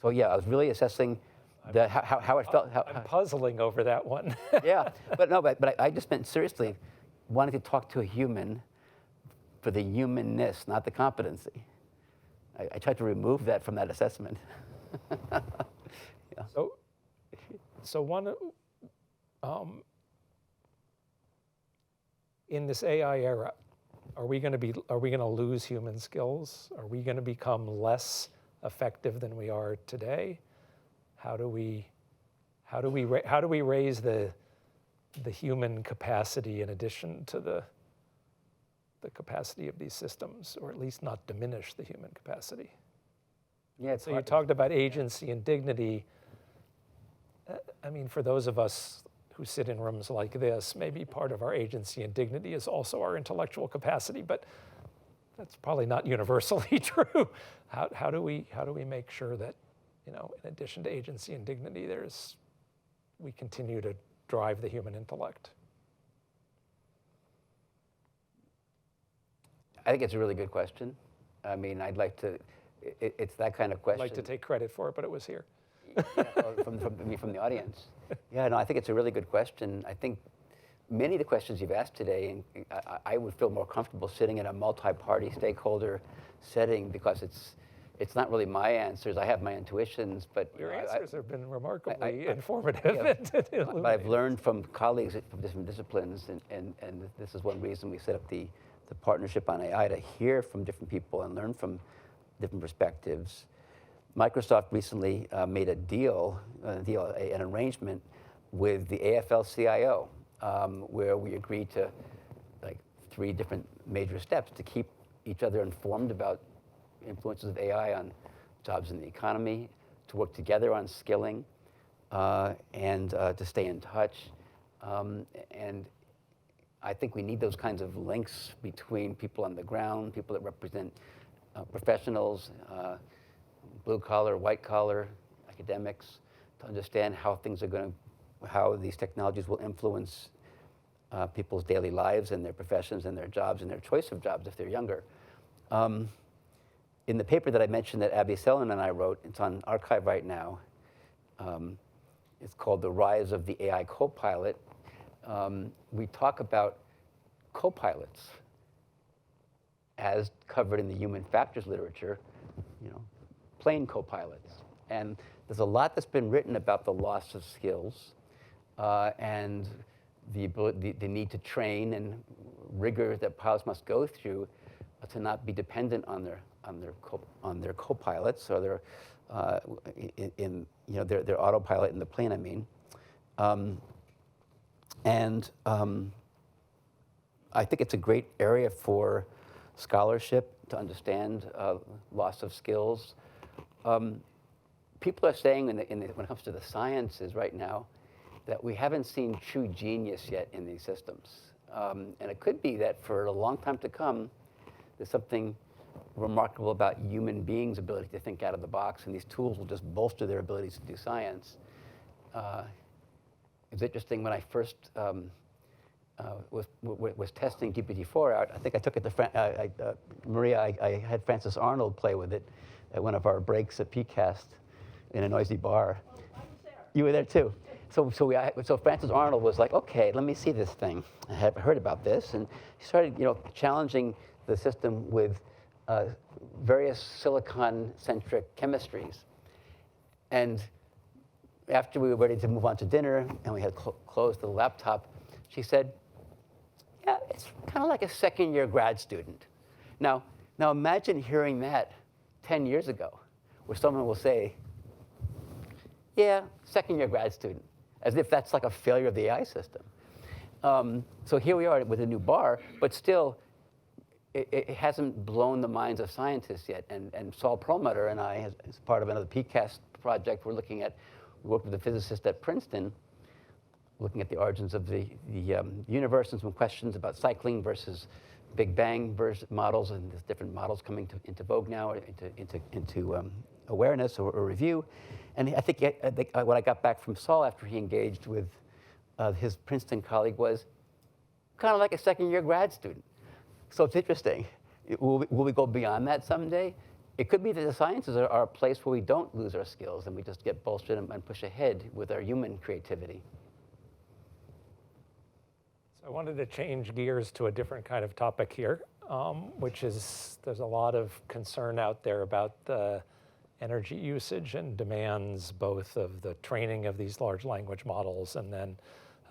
S3: So yeah, I was really assessing how it felt.
S2: I'm puzzling over that one.
S3: Yeah, but I just meant seriously wanting to talk to a human for the humanness, not the competency. I tried to remove that from that assessment. Yeah.
S2: So one, in this AI era, are we going to lose human skills? Are we going to become less effective than we are today? How do we raise the human capacity in addition to the capacity of these systems, or at least not diminish the human capacity?
S3: Yeah.
S2: So you talked about agency and dignity. For those of us who sit in rooms like this, maybe part of our agency and dignity is also our intellectual capacity, but that's probably not universally true. How do we make sure that, in addition to agency and dignity, we continue to drive the human intellect?
S3: I think it's a really good question. I mean, I'd like to, it's that kind of question.
S2: I'd like to take credit for it, but it was here.
S3: From the audience. Yeah, no, I think it's a really good question. I think many of the questions you've asked today, I would feel more comfortable sitting in a multi-party stakeholder setting because it's not really my answers. I have my intuitions, but
S2: your answers have been remarkably
S3: I
S2: informative.
S3: yeah, but I've learned from colleagues from different disciplines, and this is one reason we set up the partnership on AI, to hear from different people and learn from different perspectives. Microsoft recently made an arrangement with the AFL-CIO, where we agreed to like 3 different major steps to keep each other informed about influences of AI on jobs in the economy, to work together on skilling, and to stay in touch. And I think we need those kinds of links between people on the ground, people that represent professionals, blue collar, white collar, academics, to understand how things are how these technologies will influence people's daily lives and their professions and their jobs and their choice of jobs if they're younger. In the paper that I mentioned that Abby Selin and I wrote, it's on archive right now. It's called The Rise of the AI Copilot. We talk about copilots as covered in the human factors literature, plain copilots. And there's a lot that's been written about the loss of skills and the need to train and rigor that pilots must go through to not be dependent on their co-pilots or their autopilot in the plane, I mean. I think it's a great area for scholarship to understand loss of skills. People are saying when it comes to the sciences right now that we haven't seen true genius yet in these systems. And it could be that for a long time to come, there's something remarkable about human beings' ability to think out of the box, and these tools will just bolster their abilities to do science. It's interesting, when I first was testing GPT-4 out, I think I took it to Maria, I had Francis Arnold play with it at one of our breaks at PCAST in a noisy bar.
S4: I was there.
S3: You were there too. So Francis Arnold was like, okay, let me see this thing. I have heard about this, and he started, challenging the system with various silicon-centric chemistries. And after we were ready to move on to dinner, and we had closed the laptop, she said, yeah, it's kind of like a second-year grad student. Now imagine hearing that 10 years ago, where someone will say, yeah, second-year grad student, as if that's like a failure of the AI system. So here we are with a new bar, but still, it hasn't blown the minds of scientists yet. And Saul Perlmutter and I, as part of another PCAST project, we worked with a physicist at Princeton, looking at the origins of the universe and some questions about cycling versus Big Bang models, and there's different models coming into vogue now, or into awareness or review. And I think what I got back from Saul after he engaged with his Princeton colleague was kind of like a second-year grad student. So it's interesting. Will we go beyond that someday? It could be that the sciences are a place where we don't lose our skills and we just get bolstered and push ahead with our human creativity.
S2: So I wanted to change gears to a different kind of topic here, which is there's a lot of concern out there about the energy usage and demands, both of the training of these large language models and then,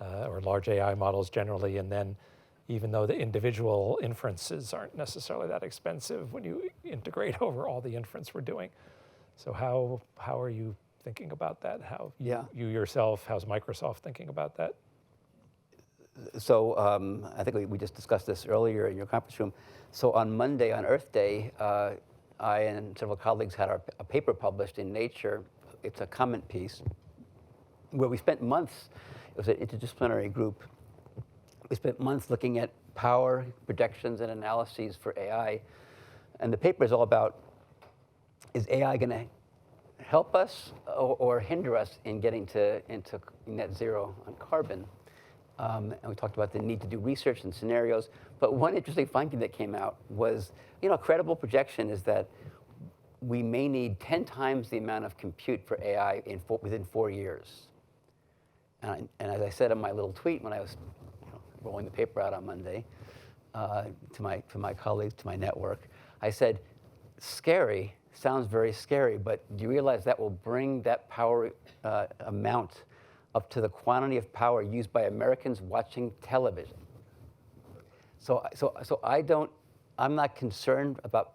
S2: or large AI models generally, and then even though the individual inferences aren't necessarily that expensive when you integrate over all the inference we're doing. So how are you thinking about that? How you yourself, how's Microsoft thinking about that?
S3: So I think we just discussed this earlier in your conference room. So on Monday, on Earth Day, I and several colleagues had a paper published in Nature. It's a comment piece where we spent months. It was an interdisciplinary group. We spent months looking at power projections and analyses for AI. And the paper is all about, is AI going to help us or hinder us in getting into net zero on carbon. And we talked about the need to do research and scenarios. But one interesting finding that came out was, a credible projection is that we may need 10 times the amount of compute for AI within 4 years. And as I said in my little tweet when I was rolling the paper out on Monday to my colleagues, to my network, I said, scary, sounds very scary, but do you realize that will bring that power amount up to the quantity of power used by Americans watching television? So I'm not concerned about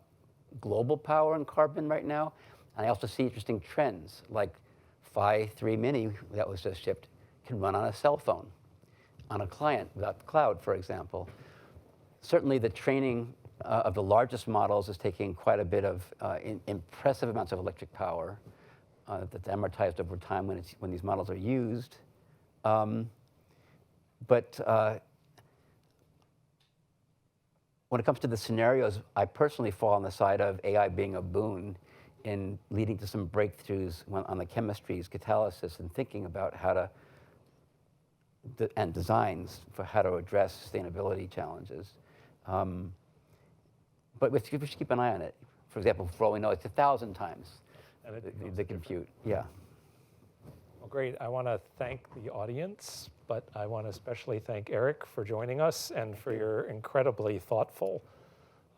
S3: global power and carbon right now. And I also see interesting trends, like Phi 3 Mini that was just shipped can run on a cell phone, on a client without the cloud, for example. Certainly the training of the largest models is taking quite a bit of impressive amounts of electric power that's amortized over time when these models are used. But when it comes to the scenarios, I personally fall on the side of AI being a boon in leading to some breakthroughs on the chemistries, catalysis, and thinking about how to, and designs for how to address sustainability challenges. But we should keep an eye on it. For example, for all we know, it's 1,000 times the compute. Yeah.
S2: Well, great. I want to thank the audience, but I want to especially thank Eric for joining us and for your incredibly thoughtful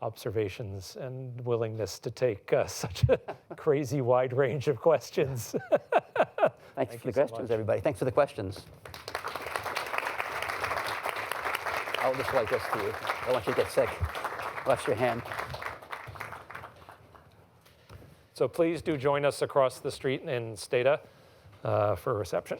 S2: observations and willingness to take such a crazy wide range of questions.
S3: Thanks for the questions, everybody. Thanks for the questions. I'll just like this to you. I don't want you to get sick. Wash your hand.
S2: So please do join us across the street in Stata for reception.